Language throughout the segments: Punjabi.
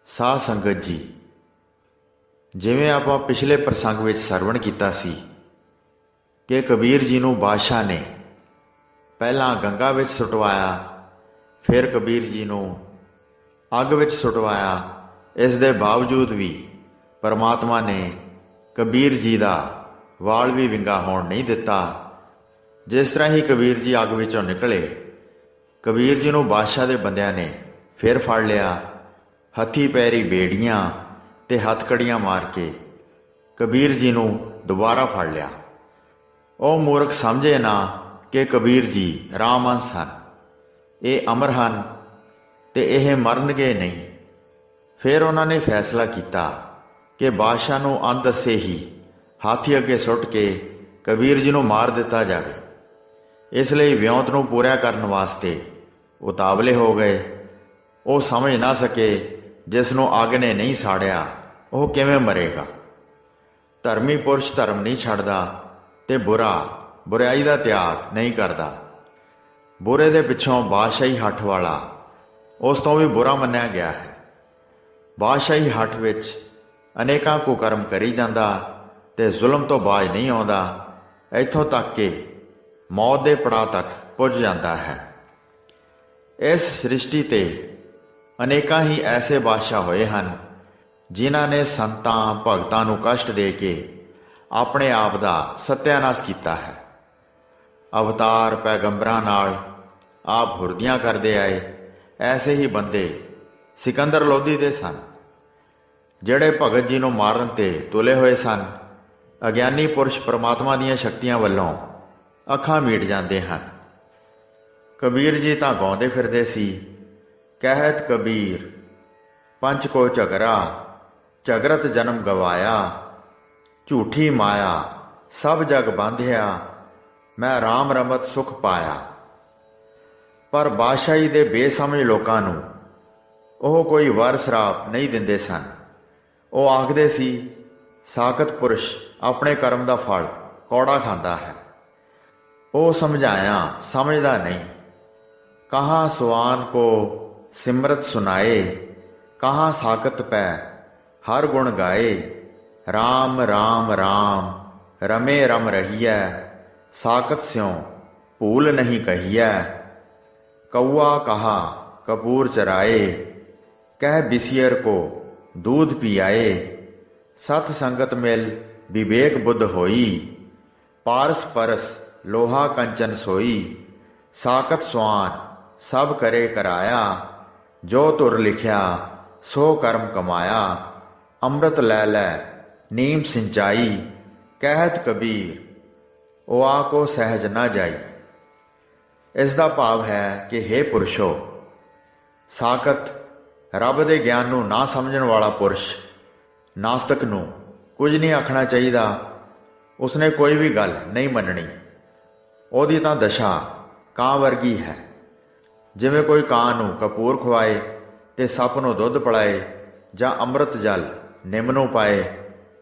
ਸਾਧ ਸੰਗਤ ਜੀ, ਜਿਵੇਂ ਆਪਾਂ ਪਿਛਲੇ ਪ੍ਰਸੰਗ ਵਿੱਚ ਸਰਵਣ ਕੀਤਾ ਸੀ ਕਿ ਕਬੀਰ ਜੀ ਨੂੰ ਬਾਦਸ਼ਾਹ ਨੇ ਪਹਿਲਾਂ ਗੰਗਾ ਵਿੱਚ ਸੁਟਵਾਇਆ, ਫਿਰ ਕਬੀਰ ਜੀ ਨੂੰ ਅੱਗ ਵਿੱਚ ਸੁਟਵਾਇਆ। ਇਸ ਦੇ ਬਾਵਜੂਦ ਵੀ ਪਰਮਾਤਮਾ ਨੇ ਕਬੀਰ ਜੀ ਦਾ ਵਾਲ ਵੀ ਵਿੰਗਾ ਹੋਣ ਨਹੀਂ ਦਿੱਤਾ। ਜਿਸ ਤਰ੍ਹਾਂ ਹੀ ਕਬੀਰ ਜੀ ਅੱਗ ਵਿੱਚੋਂ ਨਿਕਲੇ, ਕਬੀਰ ਜੀ ਨੂੰ ਬਾਦਸ਼ਾਹ ਦੇ ਬੰਦਿਆਂ ਨੇ ਫਿਰ ਫੜ ਲਿਆ। ਹੱਥੀ ਪੈਰੀ ਬੇੜੀਆਂ ਤੇ ਹੱਥਕੜੀਆਂ ਮਾਰ ਕੇ ਕਬੀਰ ਜੀ ਨੂੰ ਦੁਬਾਰਾ ਫੜ ਲਿਆ। ਉਹ ਮੂਰਖ ਸਮਝੇ ਨਾ ਕਿ ਕਬੀਰ ਜੀ ਰਾਮ ਅੰਸ਼ ਹਨ, ਇਹ ਅਮਰ ਹਨ ਤੇ ਇਹ ਮਰਨਗੇ ਨਹੀਂ। ਫਿਰ ਉਹਨਾਂ ਨੇ ਫੈਸਲਾ ਕੀਤਾ ਕਿ ਬਾਦਸ਼ਾਹ ਨੂੰ ਅਣਦੱਸੇ ਹੀ ਹਾਥੀ ਅੱਗੇ ਸੁੱਟ ਕੇ ਕਬੀਰ ਜੀ ਨੂੰ ਮਾਰ ਦਿੱਤਾ ਜਾਵੇ। ਇਸ ਲਈ ਵਿਉਂਤ ਨੂੰ ਪੂਰਾ ਕਰਨ ਵਾਸਤੇ ਉਤਾਵਲੇ ਹੋ ਗਏ। ਉਹ ਸਮਝ ਨਾ ਸਕੇ ਜਿਸ ਨੂੰ ਅੱਗ ਨੇ ਨਹੀਂ ਸਾੜਿਆ ਉਹ ਕਿਵੇਂ ਮਰੇਗਾ। ਧਰਮੀ ਪੁਰਸ਼ ਧਰਮ ਨਹੀਂ ਛੱਡਦਾ ਤੇ ਬੁਰਾਈ ਦਾ ਤਿਆਗ ਨਹੀਂ ਕਰਦਾ। ਬੁਰੇ ਦੇ ਪਿੱਛੋਂ ਬਾਦਸ਼ਾਹੀ ਹੱਠ ਵਾਲਾ ਉਸ ਤੋਂ ਵੀ ਬੁਰਾ ਮੰਨਿਆ ਗਿਆ ਹੈ। ਬਾਦਸ਼ਾਹੀ ਹੱਠ ਵਿੱਚ ਅਨੇਕਾਂ ਕੁਕਰਮ ਕਰੀ ਜਾਂਦਾ ਤੇ ਜ਼ੁਲਮ ਤੋਂ ਬਾਜ ਨਹੀਂ ਆਉਂਦਾ, ਇੱਥੋਂ ਤੱਕ ਕਿ ਮੌਤ ਦੇ ਪੜਾਅ ਤੱਕ ਪੁੱਜ ਜਾਂਦਾ ਹੈ। ਇਸ ਸ੍ਰਿਸ਼ਟੀ ਤੇ ਅਨੇਕਾਂ ਹੀ ਐਸੇ ਬਾਦਸ਼ਾਹ ਹੋਏ ਹਨ ਜਿਨ੍ਹਾਂ ਨੇ ਸੰਤਾਂ ਭਗਤਾਂ ਨੂੰ ਕਸ਼ਟ ਦੇ ਕੇ ਆਪਣੇ ਆਪ ਦਾ ਸਤਿਆਨਾਸ਼ ਕੀਤਾ ਹੈ। ਅਵਤਾਰ ਪੈਗੰਬਰਾਂ ਨਾਲ ਆਪ ਹੁਰਦੀਆਂ ਕਰਦੇ ਆਏ। ਐਸੇ ਹੀ ਬੰਦੇ ਸਿਕੰਦਰ ਲੋਧੀ ਦੇ ਸਨ, ਜਿਹੜੇ ਭਗਤ ਜੀ ਨੂੰ ਮਾਰਨ ਤੇ ਤੁਲੇ ਹੋਏ ਸਨ। ਅਗਿਆਨੀ ਪੁਰਸ਼ ਪਰਮਾਤਮਾ ਦੀਆਂ ਸ਼ਕਤੀਆਂ ਵੱਲੋਂ ਅੱਖਾਂ ਮੀਟ ਜਾਂਦੇ ਹਨ। ਕਬੀਰ ਜੀ ਤਾਂ ਗਾਉਂਦੇ ਫਿਰਦੇ ਸੀ, ਕਹਿਤ ਕਬੀਰ ਪੰਚ ਕੋ ਝਗਰਾ, ਝਗਰਤ ਜਨਮ ਗਵਾਇਆ, ਝੂਠੀ ਮਾਇਆ ਸਭ ਜਗ ਬਾਂਧਿਆ, ਮੈਂ ਰਾਮ ਰਮਤ ਸੁਖ ਪਾਇਆ। ਪਰ ਬਾਦਸ਼ਾਹੀ ਦੇ ਬੇਸਮਝ ਲੋਕਾਂ ਨੂੰ ਉਹ ਕੋਈ ਵਰ ਸਰਾਪ ਨਹੀਂ ਦਿੰਦੇ ਸਨ। ਉਹ ਆਖਦੇ ਸੀ, ਸਾਖਤ ਪੁਰਸ਼ ਆਪਣੇ ਕਰਮ ਦਾ ਫਲ ਕੌੜਾ ਖਾਂਦਾ ਹੈ। ਉਹ ਸਮਝਾਇਆ ਸਮਝਦਾ ਨਹੀਂ। ਕਹਾਂ ਸੁਆਨ ਕੋ ਸਿਮਰਤ ਸੁਨਾਏ, ਕਹਾਂ ਸਾਖਤ ਪੈ ਹਰ ਗੁਣ ਗਾਏ। ਰਾਮ ਰਾਮ ਰਾਮ ਰਮੇ ਰਮ ਰਹੀਐ, ਸਾਖਤ ਸਿਉ ਭੂਲ ਨਹੀਂ ਕਹੀਐ। ਕौआ कहा कपूर चराए, कह बिसियर को दूध पियाए। सत संगत मिल विवेक बुद्ध होई, पारस परस लोहा कंचन सोई। साकत स्वान सब करे कराया, जो तुर लिखिया सो कर्म कमाया। अमृत लै लै नीम सिंचाई, कहत कबीर ओआ को सहज न जाई। ਇਸ ਦਾ ਭਾਵ ਹੈ ਕਿ ਹੇ ਪੁਰਸ਼ੋ, ਸਾਖਤ ਰੱਬ ਦੇ ਗਿਆਨ ਨੂੰ ਨਾ ਸਮਝਣ ਵਾਲਾ ਪੁਰਸ਼ ਨਾਸਤਕ ਨੂੰ ਕੁਝ ਨਹੀਂ ਆਖਣਾ ਚਾਹੀਦਾ। ਉਸਨੇ ਕੋਈ ਵੀ ਗੱਲ ਨਹੀਂ ਮੰਨਣੀ। ਉਹਦੀ ਤਾਂ ਦਸ਼ਾ ਕਾਂ ਵਰਗੀ ਹੈ। ਜਿਵੇਂ ਕੋਈ ਕਾਂ ਨੂੰ ਕਪੂਰ ਖਵਾਏ ਤੇ ਸੱਪ ਨੂੰ ਦੁੱਧ ਪਿਲਾਏ ਜਾਂ ਅੰਮ੍ਰਿਤ ਜਲ ਨਿੰਮ ਨੂੰ ਪਾਏ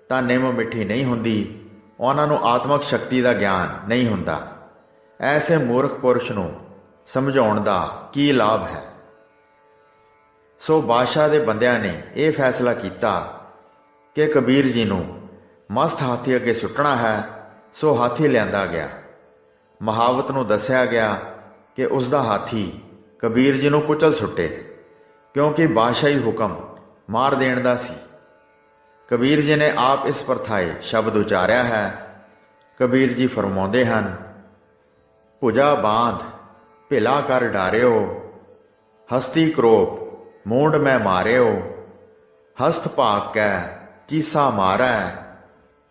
ਤਾਂ ਨਿੰਮ ਮਿੱਠੀ ਨਹੀਂ ਹੁੰਦੀ। ਉਹਨਾਂ ਨੂੰ ਆਤਮਕ ਸ਼ਕਤੀ ਦਾ ਗਿਆਨ ਨਹੀਂ ਹੁੰਦਾ। ਐਸੇ ਮੂਰਖ ਪੁਰਸ਼ ਨੂੰ ਸਮਝਾਉਣ ਦਾ ਕੀ ਲਾਭ ਹੈ। ਸੋ ਬਾਦਸ਼ਾਹ ਦੇ ਬੰਦਿਆਂ ਨੇ ਇਹ ਫੈਸਲਾ ਕੀਤਾ ਕਿ ਕਬੀਰ ਜੀ ਨੂੰ ਮਸਤ ਹਾਥੀ ਅੱਗੇ ਸੁੱਟਣਾ ਹੈ। ਸੋ ਹਾਥੀ ਲਿਆਂਦਾ ਗਿਆ। ਮਹਾਵਤ ਨੂੰ ਦੱਸਿਆ ਗਿਆ ਕਿ ਉਸ ਦਾ ਹਾਥੀ ਕਬੀਰ ਜੀ ਨੂੰ ਕੁਚਲ ਸੁੱਟੇ, ਕਿਉਂਕਿ ਬਾਦਸ਼ਾਹੀ ਹੁਕਮ ਮਾਰ ਦੇਣ ਦਾ ਸੀ। ਕਬੀਰ ਜੀ ਨੇ ਆਪ ਇਸ ਪਰਥਾਏ ਸ਼ਬਦ ਉਚਾਰਿਆ ਹੈ। ਕਬੀਰ ਜੀ ਫਰਮਾਉਂਦੇ ਹਨ, ਭੁਜਾ ਬਾਂਧ ਭਿਲਾ ਕਰ ਡਾਰਿਓ, ਹਸਤੀ ਕਰੋਪ ਮੂੰਡ ਮੈਂ ਮਾਰਿਓ। ਹਸਤ ਭਾਗ ਕੈ ਚੀਸਾ ਮਾਰੈ,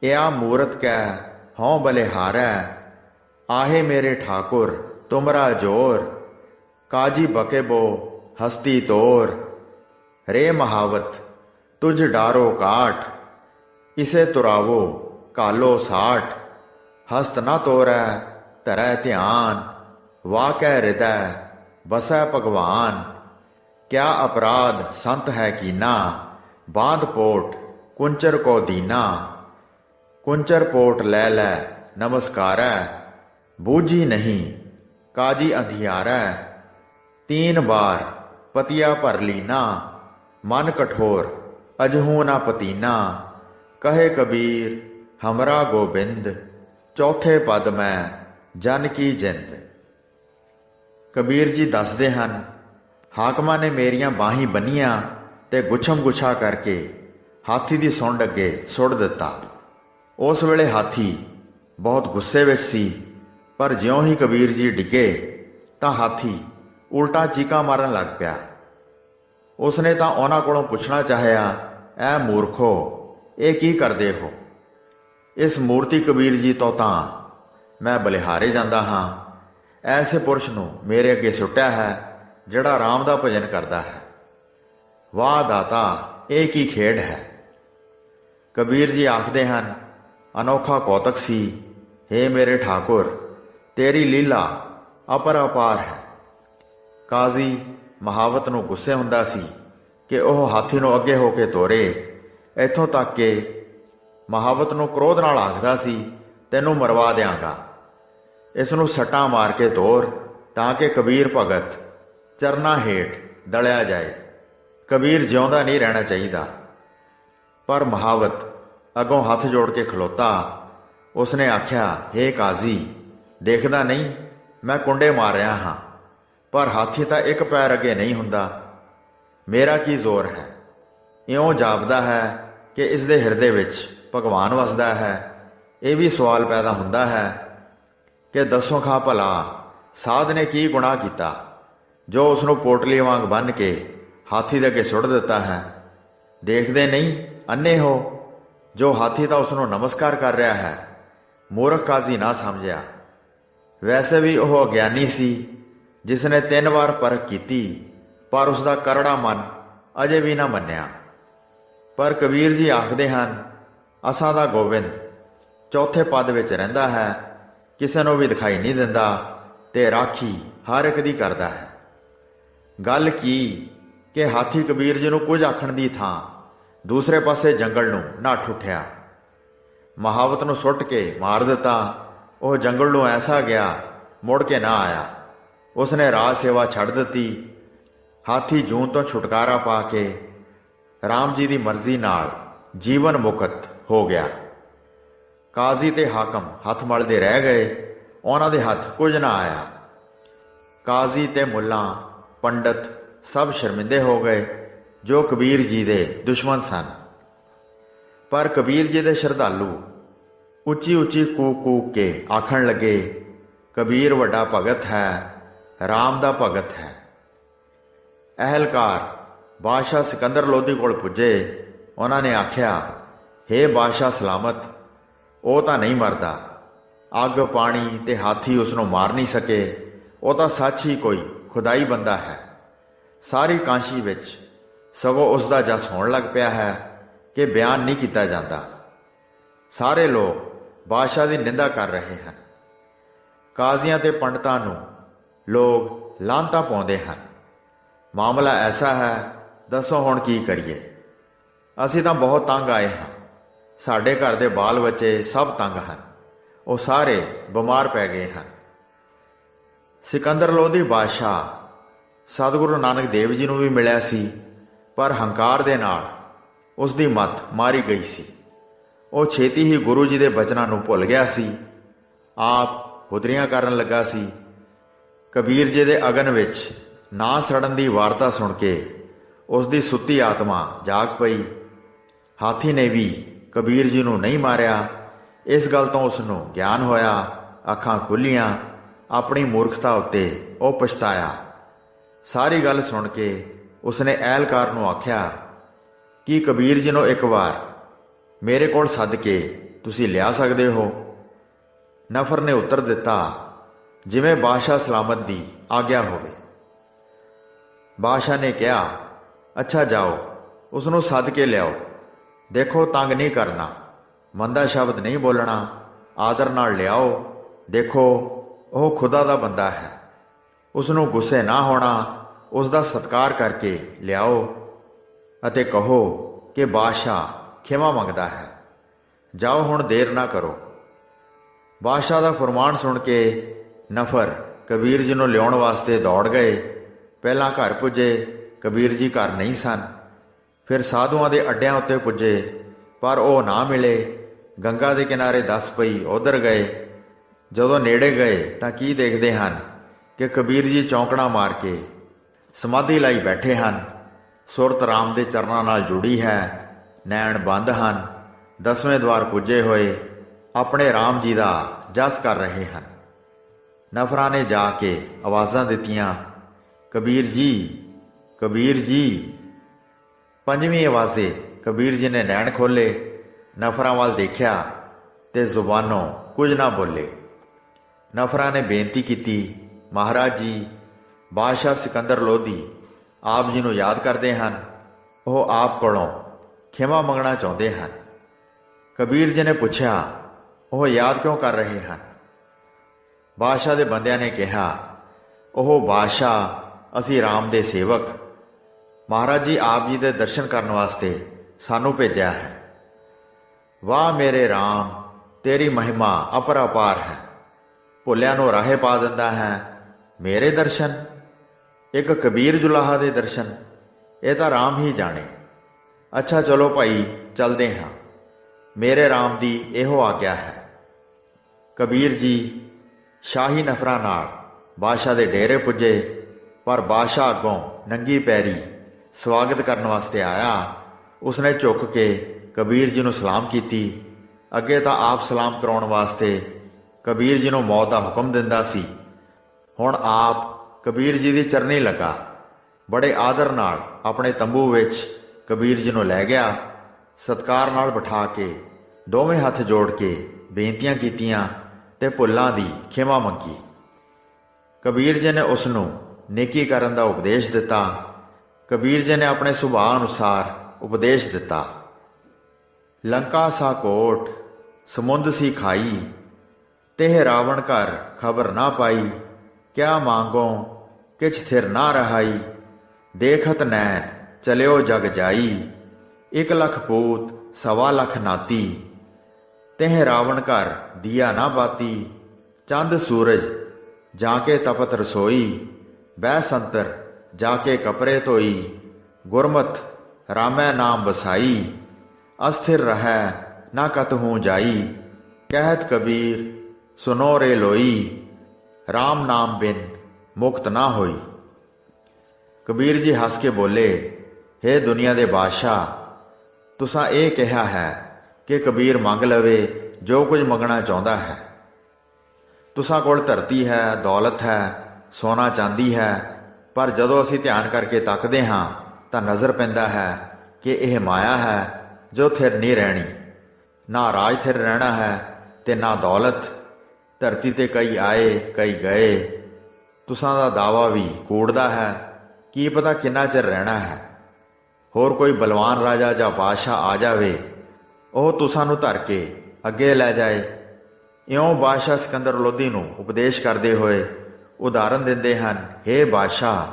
ਇਆ ਮੂਰਤ ਕੈ ਹਉ ਬਲਿਹਾਰੈ। आहे मेरे ठाकुर तुमरा जोर, काजी बके बो हस्ती तोर। रे महावत तुझ डारो काट, इसे तुरावो कालो साठ। हस्त न तोरै धरै ध्यान, वाकै हृदय बसै भगवान। क्या अपराध संत है कीना, बांध पोट कुंचर को दीना। कुंचर पोट लै लै नमस्कारै, बूझी नहीं काजी अंधियारै। तीन बार पतिया भर लीना, मन कठोर अजहू ना पतीना, कहे कबीर हमरा गोबिंद, चौथे पद मैं जन की जिंद। कबीर जी दसदे हन, हाकमां ने मेरियां बाहीं बन्नियां ते गुच्छम गुच्छा करके हाथी दी सुंड अगे सुट दिता। उस वेले हाथी बहुत गुस्से विच सी, पर ज्यों ही कबीर जी डिगे तां हाथी उल्टा चीका मारन लग पिया। उसने तां उन्हां कोलों पुछना चाहिया, ऐ मूर्खो, ये की करदे हो? इस मूर्ति कबीर जी तो तां मैं बलिहारे जांदा हां। ऐसे पुरुष नूं मेरे अगे सुट्टिया है जिहड़ा राम दा भजन करदा है। वाह दाता, ये की खेड है। कबीर जी आखदे हन, अनोखा कौतक सी, हे मेरे ठाकुर, तेरी लीला अपर अपार है। काजी महावत नूं गुस्से हुंदा सी कि ओह हाथी नूं अगे हो के तोरे, इत्थों तक कि महावत नूं क्रोध नाल आखदा सी, तैनूं मरवा दिआंगा, इस नूं सट्टां मार के तोर तां कि कबीर भगत चरना हेठ दलिया जाए। कबीर जिउंदा नहीं रहना चाहिदा। पर महावत अगों हथ जोड़ के खलोता। उसने आख्या, हे काजी, देखदा नहीं मैं कुंडे मार रहा हाँ, पर हाथी तां एक पैर अगे नहीं हुंदा। मेरा की जोर है? इउं जापदा है कि इस दे हिरदे विच भगवान वसदा है। यह भी सवाल पैदा हुंदा है कि दसों खां भला साध ने की गुनाह किया जो उसनूं पोटली वांग बन के हाथी दे अगे सुट दिता है। देखदे नहीं अन्ने हो जो हाथी तां उसनूं नमस्कार कर रहा है। मूर्ख काजी ना समझिया। वैसे भी वह अग्यानी सी जिसने 3 वार परख की, पर उसका करड़ा मन अजे भी ना मन्निया। पर कबीर जी आखदे हन, असां दा गोबिंद चौथे पद विच रहिंदा है, किसे नूं भी दिखाई नहीं दिंदा ते राखी हर एक दी करदा है। गल की कि हाथी कबीर जी नूं कुछ आखण दी थां दूसरे पासे जंगल नूं नੱਠ उठिया। महावत नूं सुट के मार दिता। वह जंगल नूं ऐसा गया, मुड़ के ना आया। उसने राज सेवा छड़ दी। हाथी जून तो छुटकारा पा के राम जी की मर्जी नाल जीवन मुक्त हो गया। काजी ते हाकम हथ मलदे रह गए, उन्हां दे हथ कुछ ना आया। काजी ते मुल्लां पंडित सब शर्मिंदे हो गए जो कबीर जी दे दुश्मन सन। पर कबीर जी दे श्रद्धालु उच्ची उच्ची कूक कूक के आखण लगे, कबीर वड्डा भगत है, राम दा भगत है। अहलकार बादशाह सिकंदर लोधी कोल पुजे। उन्होंने आख्या, हे बादशाह सलामत, वो तो नहीं मरदा। अग पानी ते हाथी उसनों मार नहीं सके। वो तो सच ही कोई खुदाई बंदा है। सारी कांशी विच सगों उसका जस होण लग पिया है कि बयान नहीं किया जाता। सारे लोग बादशाह की निंदा कर रहे हैं। काजियां ते पंडितां नूं लोग लांता पाउंदे हैं। मामला ऐसा है, दसो हुण की करिए। असीं तां बहुत तंग आए हाँ। साडे घर दे बाल बच्चे सब तंग हैं। वो सारे बीमार पै गए हैं। सिकंदर लोधी बादशाह सतगुरु नानक देव जी नूं भी मिलिया सी, पर हंकार दे नाल उसदी मत मारी गई सी। वो छेती ही गुरु जी दे बचनां नूं भुल गया सी। आप हुदरियां करन लगा सी। कबीर जी दे अगन विच ना सड़न दी वार्ता सुन के उसदी सुत्ती आत्मा जाग पई। हाथी ने भी कबीर जी नूं नहीं मारिया। इस गल तो उसनूं ज्ञान होया। अखां खुलियां। अपनी मूर्खता उत्ते वो पछताया। सारी गल सुन के उसने अहलकार नूं आख्या कि कबीर जी नूं एक बार मेरे कोल सद के तुसीं लिया सकदे हो। नफर ने उत्तर दिता, जिवें बादशाह सलामत दी आग्या होवे। बादशाह ने कहा, अच्छा जाओ उसनों सद के लियाओ। देखो तंग नहीं करना, मंदा शब्द नहीं बोलना, आदर नाल लियाओ। देखो वह खुदा दा बंदा है, उसनों गुस्से ना होना, उसका सत्कार करके लियाओ अते कहो कि बादशाह खिमा मंगदा है। जाओ हुण देर ना करो। बादशाह का फरमान सुन के नफर कबीर जी नूं लियाउण वास्ते दौड़ गए। पहला घर पुजे, कबीर जी घर नहीं सन। ਫਿਰ ਸਾਧੂਆਂ ਦੇ ਅੱਡਿਆਂ ਉੱਤੇ ਪੁੱਜੇ, ਪਰ ਉਹ ਨਾ ਮਿਲੇ। ਗੰਗਾ ਦੇ ਕਿਨਾਰੇ ਦੱਸ ਪਈ, ਉਧਰ ਗਏ। ਜਦੋਂ ਨੇੜੇ ਗਏ ਤਾਂ ਕੀ ਦੇਖਦੇ ਹਨ ਕਿ ਕਬੀਰ ਜੀ ਚੌਂਕੜਾ ਮਾਰ ਕੇ ਸਮਾਧੀ ਲਾਈ ਬੈਠੇ ਹਨ। ਸੁਰਤ ਰਾਮ ਦੇ ਚਰਨਾਂ ਨਾਲ ਜੁੜੀ ਹੈ, ਨੈਣ ਬੰਦ ਹਨ। 10ਵੇਂ ਦਵਾਰ ਪੁੱਜੇ ਹੋਏ ਆਪਣੇ ਰਾਮ ਜੀ ਦਾ ਜਸ ਕਰ ਰਹੇ ਹਨ। ਨਫਰਾਂ ਨੇ ਜਾ ਕੇ ਆਵਾਜ਼ਾਂ ਦਿੱਤੀਆਂ, ਕਬੀਰ ਜੀ, ਕਬੀਰ ਜੀ। 5ਵੀਂ ਆਵਾਜ਼ੇ ਕਬੀਰ ਜੀ ਨੇ ਨੈਣ ਖੋਲ੍ਹੇ, ਨਫਰਾਂ ਵੱਲ ਦੇਖਿਆ ਤੇ ਜ਼ੁਬਾਨੋਂ ਕੁਝ ਨਾ ਬੋਲੇ। ਨਫਰਾਂ ਨੇ ਬੇਨਤੀ ਕੀਤੀ, ਮਹਾਰਾਜ ਜੀ, ਬਾਦਸ਼ਾਹ ਸਿਕੰਦਰ ਲੋਧੀ ਆਪ ਜੀ ਨੂੰ ਯਾਦ ਕਰਦੇ ਹਨ। ਉਹ ਆਪ ਕੋਲੋਂ ਖਿਮਾ ਮੰਗਣਾ ਚਾਹੁੰਦੇ ਹਨ। ਕਬੀਰ ਜੀ ਨੇ ਪੁੱਛਿਆ, ਉਹ ਯਾਦ ਕਿਉਂ ਕਰ ਰਹੇ ਹਨ? ਬਾਦਸ਼ਾਹ ਦੇ ਬੰਦਿਆਂ ਨੇ ਕਿਹਾ, ਉਹ ਬਾਦਸ਼ਾਹ, ਅਸੀਂ ਰਾਮ ਦੇ ਸੇਵਕ, ਮਹਾਰਾਜ ਜੀ ਆਪ ਜੀ ਦੇ ਦਰਸ਼ਨ ਕਰਨ ਵਾਸਤੇ ਸਾਨੂੰ ਭੇਜਿਆ ਹੈ। ਵਾਹ ਮੇਰੇ ਰਾਮ, ਤੇਰੀ ਮਹਿਮਾ ਅਪਰੰਪਾਰ ਹੈ। ਭੁੱਲਿਆਂ ਨੂੰ ਰਾਹੇ ਪਾ ਦਿੰਦਾ ਹੈ। ਮੇਰੇ ਦਰਸ਼ਨ? ਇੱਕ ਕਬੀਰ ਜੁਲਾਹਾ ਦੇ ਦਰਸ਼ਨ? ਇਹ ਤਾਂ ਰਾਮ ਹੀ ਜਾਣੇ। ਅੱਛਾ ਚਲੋ ਭਾਈ, ਚੱਲਦੇ ਹਾਂ। ਮੇਰੇ ਰਾਮ ਦੀ ਇਹੋ ਆਗਿਆ ਹੈ। ਕਬੀਰ ਜੀ ਸ਼ਾਹੀ ਨਫਰਾਂ ਨਾਲ ਬਾਦਸ਼ਾਹ ਦੇ ਡੇਰੇ ਪੁੱਜੇ, ਪਰ ਬਾਦਸ਼ਾਹ ਅੱਗੋਂ ਨੰਗੀ ਪੈਰੀ ਸਵਾਗਤ ਕਰਨ ਵਾਸਤੇ ਆਇਆ। ਉਸਨੇ ਝੁੱਕ ਕੇ ਕਬੀਰ ਜੀ ਨੂੰ ਸਲਾਮ ਕੀਤੀ। ਅੱਗੇ ਤਾਂ ਆਪ ਸਲਾਮ ਕਰਾਉਣ ਵਾਸਤੇ ਕਬੀਰ ਜੀ ਨੂੰ ਮੌਤ ਦਾ ਹੁਕਮ ਦਿੰਦਾ ਸੀ। ਹੁਣ ਆਪ ਕਬੀਰ ਜੀ ਦੀ ਚਰਨੀ ਲੱਗਾ। ਬੜੇ ਆਦਰ ਨਾਲ ਆਪਣੇ ਤੰਬੂ ਵਿੱਚ ਕਬੀਰ ਜੀ ਨੂੰ ਲੈ ਗਿਆ। ਸਤਿਕਾਰ ਨਾਲ ਬਿਠਾ ਕੇ ਦੋਵੇਂ ਹੱਥ ਜੋੜ ਕੇ ਬੇਨਤੀਆਂ ਕੀਤੀਆਂ ਤੇ ਭੁੱਲਾਂ ਦੀ ਖਿਮਾ ਮੰਗੀ। ਕਬੀਰ ਜੀ ਨੇ ਉਸ ਨੂੰ ਨੇਕੀ ਕਰਨ ਦਾ ਉਪਦੇਸ਼ ਦਿੱਤਾ। ਕਬੀਰ ਜੀ ਨੇ ਆਪਣੇ ਸੁਭਾਅ ਅਨੁਸਾਰ ਉਪਦੇਸ਼ ਦਿੱਤਾ। ਲੰਕਾ ਸਾ ਕੋਟ, ਸਮੁੰਦ ਸੀ ਖਾਈ, ਤੇਹ ਰਾਵਣ ਘਰ ਖਬਰ ਨਾ ਪਾਈ। ਕਿਆ ਮਾਂਗੋ ਕਿਛ ਥਿਰ ਨਾ ਰਹਾਈ, ਦੇਖਤ ਨੈਣ ਚਲਿਓ ਜਗ ਜਾਈ। 1 ਲੱਖ ਪੂਤ 1.25 ਲੱਖ ਨਾਤੀ, ਤੇਹ ਰਾਵਣ ਘਰ ਦੀਆ ਨਾ ਬਾਤੀ। ਚੰਦ ਸੂਰਜ ਜਾ ਕੇ ਤਪਤ ਰਸੋਈ, ਬਹਿ ਸੰਤਰ ਜਾ ਕੇ ਕਪਰੇ ਧੋਈ। ਗੁਰਮਤ ਰਾਮੈ ਨਾਮ ਬਸਾਈ, ਅਸਥਿਰ ਰਹੈ ਨਾ ਕਤਹੂੰ ਜਾਈ। ਕਹਿਤ ਕਬੀਰ ਸੁਨੋ ਰੇ ਲੋਈ, ਰਾਮ ਨਾਮ ਬਿਨ ਮੁਕਤ ਨਾ ਹੋਈ। ਕਬੀਰ ਜੀ ਹੱਸ ਕੇ ਬੋਲੇ, ਹੇ ਦੁਨੀਆ ਦੇ ਬਾਦਸ਼ਾਹ, ਤੁਸਾਂ ਇਹ ਕਿਹਾ ਹੈ ਕਿ ਕਬੀਰ ਮੰਗ ਲਵੇ ਜੋ ਕੁਝ ਮੰਗਣਾ ਚਾਹੁੰਦਾ ਹੈ। ਤੁਸਾਂ ਕੋਲ ਧਰਤੀ ਹੈ, ਦੌਲਤ ਹੈ, ਸੋਨਾ ਚਾਂਦੀ ਹੈ, ਪਰ ਜਦੋਂ ਅਸੀਂ ਧਿਆਨ ਕਰਕੇ ਤੱਕਦੇ ਹਾਂ ਤਾਂ ਨਜ਼ਰ ਪੈਂਦਾ ਹੈ ਕਿ ਇਹ ਮਾਇਆ ਹੈ ਜੋ ਥਿਰ ਨਹੀਂ ਰਹਿਣੀ। ਨਾ ਰਾਜ ਥਿਰ ਰਹਿਣਾ ਹੈ ਤੇ ਨਾ ਦੌਲਤ। ਧਰਤੀ ਤੇ ਕਈ ਆਏ ਕਈ ਗਏ। ਤੁਸਾਂ ਦਾ ਦਾਵਾ ਵੀ ਕੂੜਦਾ ਹੈ, ਕੀ ਪਤਾ ਕਿੰਨਾ ਚਿਰ ਰਹਿਣਾ ਹੈ। ਹੋਰ ਕੋਈ ਬਲਵਾਨ ਰਾਜਾ ਜਾਂ ਬਾਦਸ਼ਾਹ ਆ ਜਾਵੇ, ਉਹ ਤੁਸਾਂ ਨੂੰ ਧਰ ਕੇ ਅੱਗੇ ਲੈ ਜਾਏ। ਇਉਂ ਬਾਦਸ਼ਾਹ ਸਿਕੰਦਰ ਲੋਧੀ ਨੂੰ ਉਪਦੇਸ਼ ਕਰਦੇ ਹੋਏ ਉਦਾਹਰਨ ਦਿੰਦੇ ਹਨ, ਹੇ ਬਾਦਸ਼ਾਹ,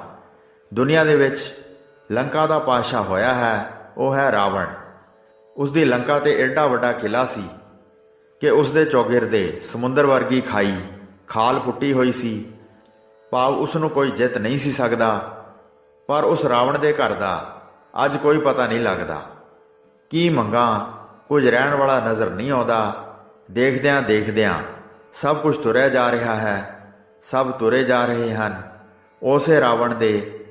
ਦੁਨੀਆ ਦੇ ਵਿੱਚ ਲੰਕਾ ਦਾ ਪਾਤਸ਼ਾਹ ਹੋਇਆ ਹੈ, ਉਹ ਹੈ ਰਾਵਣ। ਉਸ ਦੀ ਲੰਕਾ ਤੇ ਏਡਾ ਵੱਡਾ ਕਿਲਾ ਸੀ ਕਿ ਉਸ ਦੇ ਚੌਗਿਰਦੇ ਸਮੁੰਦਰ ਵਰਗੀ ਖਾਈ ਖਾਲ ਪੁੱਟੀ ਹੋਈ ਸੀ। ਭਾਵ ਉਸ ਨੂੰ ਕੋਈ ਜਿੱਤ ਨਹੀਂ ਸੀ ਸਕਦਾ। ਪਰ ਉਸ ਰਾਵਣ ਦੇ ਘਰ ਦਾ ਅੱਜ ਕੋਈ ਪਤਾ ਨਹੀਂ ਲੱਗਦਾ। ਕੀ ਮੰਗਾਂ, ਕੁਝ ਰਹਿਣ ਵਾਲਾ ਨਜ਼ਰ ਨਹੀਂ ਆਉਂਦਾ। ਦੇਖਦਿਆਂ ਦੇਖਦਿਆਂ ਸਭ ਕੁਝ ਤੁਰਿਆ ਜਾ ਰਿਹਾ ਹੈ। ਸਭ ਤੁਰੇ ਜਾ ਰਹੇ ਹਨ ਉਸੇ ਰਾਵਣ ਦੇ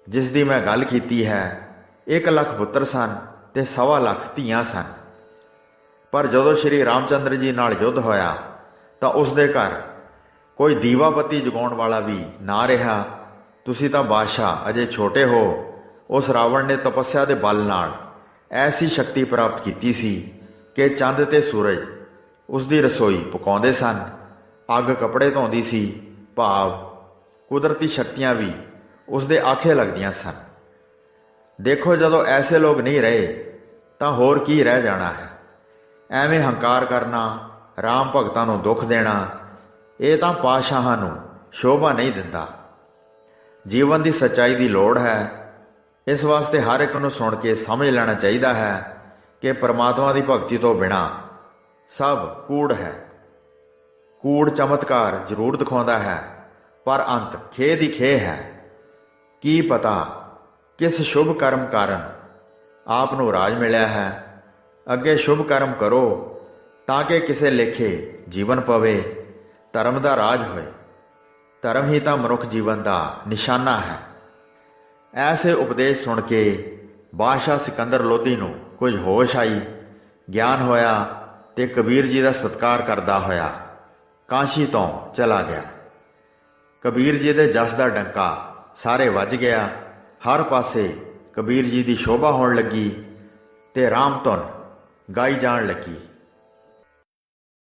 ਜਿਸ ਦੀ ਮੈਂ ਗੱਲ ਕੀਤੀ ਹੈ। 1 ਲੱਖ ਪੁੱਤਰ ਸਨ ਤੇ 1.25 ਲੱਖ ਧੀਆਂ ਸਨ। ਪਰ ਜਦੋਂ ਸ਼੍ਰੀ ਰਾਮਚੰਦਰ ਜੀ ਨਾਲ ਯੁੱਧ ਹੋਇਆ ਤਾਂ ਉਸ ਦੇ ਘਰ ਕੋਈ ਦੀਵਾ ਬੱਤੀ ਜਗਾਉਣ ਵਾਲਾ ਵੀ ਨਾ ਰਿਹਾ। ਤੁਸੀਂ ਤਾਂ ਬਾਦਸ਼ਾਹ ਅਜੇ ਛੋਟੇ ਹੋ। ਉਸ ਰਾਵਣ ਨੇ ਤਪੱਸਿਆ ਦੇ ਬਲ ਨਾਲ ਐਸੀ ਸ਼ਕਤੀ ਪ੍ਰਾਪਤ ਕੀਤੀ ਸੀ ਕਿ ਚੰਦ ਤੇ ਸੂਰਜ ਉਸ ਦੀ ਰਸੋਈ ਪਕਾਉਂਦੇ ਸਨ, ਅੱਗ ਕੱਪੜੇ ਧੋਂਦੀ ਸੀ। ਭਾਵ ਕੁਦਰਤੀ ਸ਼ਕਤੀਆਂ ਵੀ ਉਸ ਦੇ ਆਖੇ ਲੱਗਦੀਆਂ ਸਨ। ਦੇਖੋ, ਜਦੋਂ ਐਸੇ ਲੋਕ ਨਹੀਂ ਰਹੇ ਤਾਂ ਹੋਰ ਕੀ ਰਹਿ ਜਾਣਾ ਹੈ। ਐਵੇਂ ਹੰਕਾਰ ਕਰਨਾ, ਰਾਮ ਭਗਤਾਂ ਨੂੰ ਦੁੱਖ ਦੇਣਾ, ਇਹ ਤਾਂ ਪਾਤਸ਼ਾਹਾਂ ਨੂੰ ਸ਼ੋਭਾ ਨਹੀਂ ਦਿੰਦਾ। ਜੀਵਨ ਦੀ ਸੱਚਾਈ ਦੀ ਲੋੜ ਹੈ। ਇਸ ਵਾਸਤੇ ਹਰ ਇੱਕ ਨੂੰ ਸੁਣ ਕੇ ਸਮਝ ਲੈਣਾ ਚਾਹੀਦਾ ਹੈ ਕਿ ਪਰਮਾਤਮਾ ਦੀ ਭਗਤੀ ਤੋਂ ਬਿਨਾਂ ਸਭ ਕੂੜ ਹੈ। ਕੂੜ ਚਮਤਕਾਰ ਜ਼ਰੂਰ ਦਿਖਾਉਂਦਾ ਹੈ, ਪਰ ਅੰਤ ਖੇਹ ਦੀ ਖੇਹ ਹੈ। ਕੀ ਪਤਾ ਕਿਸ ਸ਼ੁਭ ਕਰਮ ਕਾਰਨ ਆਪ ਨੂੰ ਰਾਜ ਮਿਲਿਆ ਹੈ। ਅੱਗੇ ਸ਼ੁਭ ਕਰਮ ਕਰੋ ਤਾਂ ਕਿ ਕਿਸੇ ਲੇਖੇ ਜੀਵਨ ਪਵੇ, ਧਰਮ ਦਾ ਰਾਜ ਹੋਏ। ਧਰਮ ਹੀ ਤਾਂ ਮਨੁੱਖ ਜੀਵਨ ਦਾ ਨਿਸ਼ਾਨਾ ਹੈ। ਐਸੇ ਉਪਦੇਸ਼ ਸੁਣ ਕੇ ਬਾਦਸ਼ਾਹ ਸਿਕੰਦਰ ਲੋਧੀ ਨੂੰ ਕੁਝ ਹੋਸ਼ ਆਈ, ਗਿਆਨ ਹੋਇਆ ਤੇ ਕਬੀਰ ਜੀ ਦਾ ਸਤਿਕਾਰ ਕਰਦਾ ਹੋਇਆ ਕਾਂਸ਼ੀ ਤੋਂ ਚਲਾ ਗਿਆ। ਕਬੀਰ ਜੀ ਦੇ ਜਸ ਦਾ ਡੰਕਾ ਸਾਰੇ ਵੱਜ ਗਿਆ। ਹਰ ਪਾਸੇ ਕਬੀਰ ਜੀ ਦੀ ਸ਼ੋਭਾ ਹੋਣ ਲੱਗੀ ਤੇ ਰਾਮ ਧੁਨ ਗਾਈ ਜਾਣ ਲੱਗੀ।